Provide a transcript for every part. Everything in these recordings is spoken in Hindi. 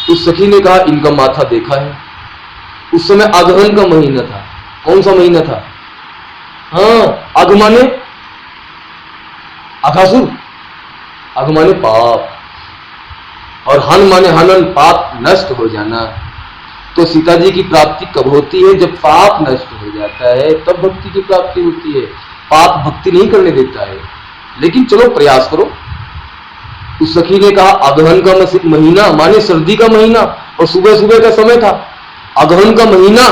उस सखी ने कहा इनका माथा देखा है। उस समय अगहन का महीना था। कौन सा महीना था? हाँ, अग माने अघासुर, अग माने पाप, और हन माने हनन, पाप नष्ट हो जाना। तो सीता जी की प्राप्ति कब होती है? जब पाप नष्ट हो जाता है, तब भक्ति की प्राप्ति होती है। पाप भक्ति नहीं करने देता है, लेकिन चलो प्रयास करो। उस सखी ने कहा अगहन का महीना माने सर्दी का महीना, और सुबह सुबह का समय था। अगहन का महीना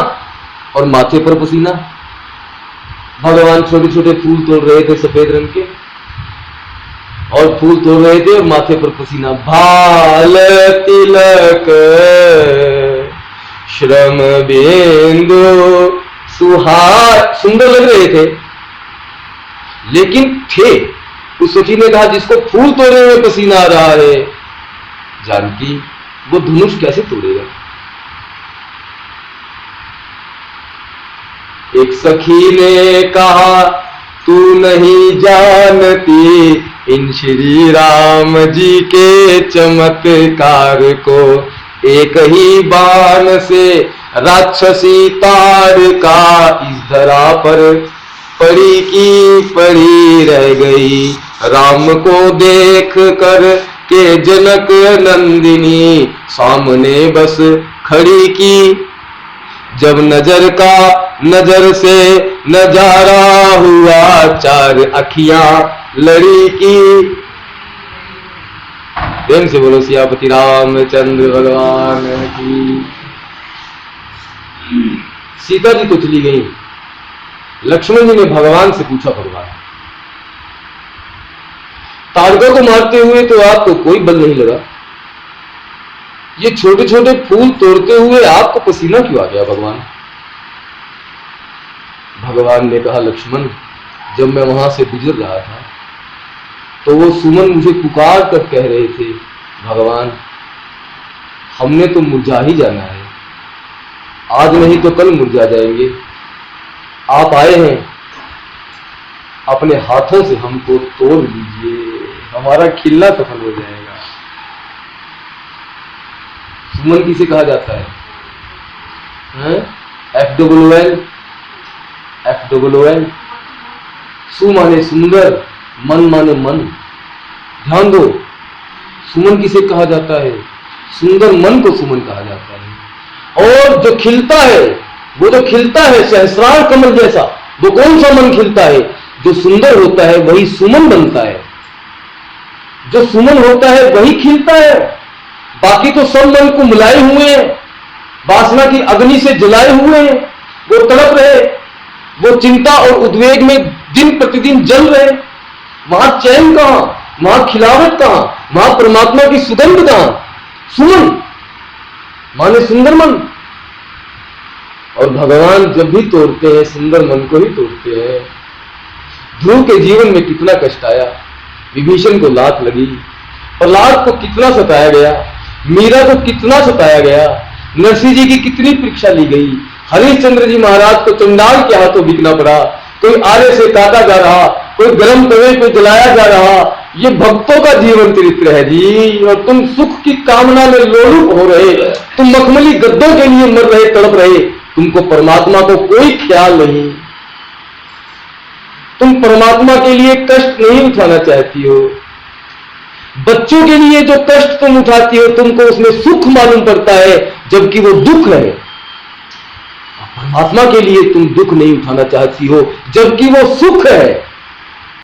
और माथे पर पसीना। भगवान छोटे छोटे फूल तोड़ रहे थे सफेद रंग के, और फूल तोड़ रहे थे और माथे पर पसीना। भाल तिलक श्रम बिंदु सुहार, सुंदर लग रहे थे, लेकिन थे। उस सखी ने कहा जिसको फूल तोड़े हुए पसीना आ रहा है, जानकी वो धनुष कैसे तोड़ेगा? एक सखी ने कहा तू नहीं जानती इन श्री राम जी के चमत्कार को, एक ही बाण से राक्षसी ताड़का इस धरा पर पड़ी की पड़ी रह गई। राम को देख कर के जनक नंदिनी सामने बस खड़ी की। जब नजर से नजारा हुआ, चार अखियां लड़ी की। प्रेम से बोलो सियापति रामचंद्र भगवान की। सीता जी तो चली गई। लक्ष्मण जी ने भगवान से पूछा, भगवान ताड़का को मारते हुए तो आपको कोई बल नहीं लगा, ये छोटे छोटे फूल तोड़ते हुए आपको पसीना क्यों आ गया भगवान? भगवान ने कहा लक्ष्मण, जब मैं वहां से गुजर रहा था तो वो सुमन मुझे पुकार कर कह रहे थे, भगवान हमने तो मुरझा ही जाना है, आज नहीं तो कल मुरझा जाएंगे। आप आए हैं, अपने हाथों से हमको तोड़ लीजिए, हमारा खिलना सफल हो जाएगा। सुमन किसे कहा जाता है? FWL। सु माने सुंदर, मन माने मन। ध्यान दो, सुमन किसे कहा जाता है? सुंदर मन को सुमन कहा जाता है। और जो खिलता है, वो जो खिलता है सहस्रार कमल जैसा, वो कौन सा मन खिलता है? जो सुंदर होता है वही सुमन बनता है, जो सुमन होता है वही खिलता है। बाकी तो सब मन को मिलाए हुए हैं, वासना की अग्नि से जलाए हुए हैं, वो तड़प रहे, वो चिंता और उद्वेग में दिन प्रतिदिन जल रहे। वहां चैन कहां, वहां खिलावट कहां, वहां परमात्मा की सुगंध कहां? सुमन माने सुंदर मन। और भगवान जब भी तोड़ते हैं सुंदर मन को ही तोड़ते हैं। ध्रुव के जीवन में कितना कष्ट आया, विभीषण को लात लगी, प्रहलाद को कितना सताया गया, मीरा को कितना सताया गया, नरसिंह जी की कितनी परीक्षा ली गई, हरिश्चंद्र जी महाराज को चंडाल के हाथों बिकना पड़ा, कोई आरे से काटा जा रहा, कोई गर्म तवे पे जलाया जा रहा। ये भक्तों का जीवन चरित्र है जी। और तुम सुख की कामना में लोलुप हो रहे, तुम मखमली गद्दों के लिए मर रहे, तड़प रहे, तुमको परमात्मा को कोई ख्याल नहीं, तुम परमात्मा के लिए कष्ट नहीं उठाना चाहती हो। बच्चों के लिए जो कष्ट तुम उठाती हो, तुमको उसमें सुख मालूम पड़ता है, जबकि वो दुख है। परमात्मा के लिए तुम दुख नहीं उठाना चाहती हो, जबकि वो सुख है।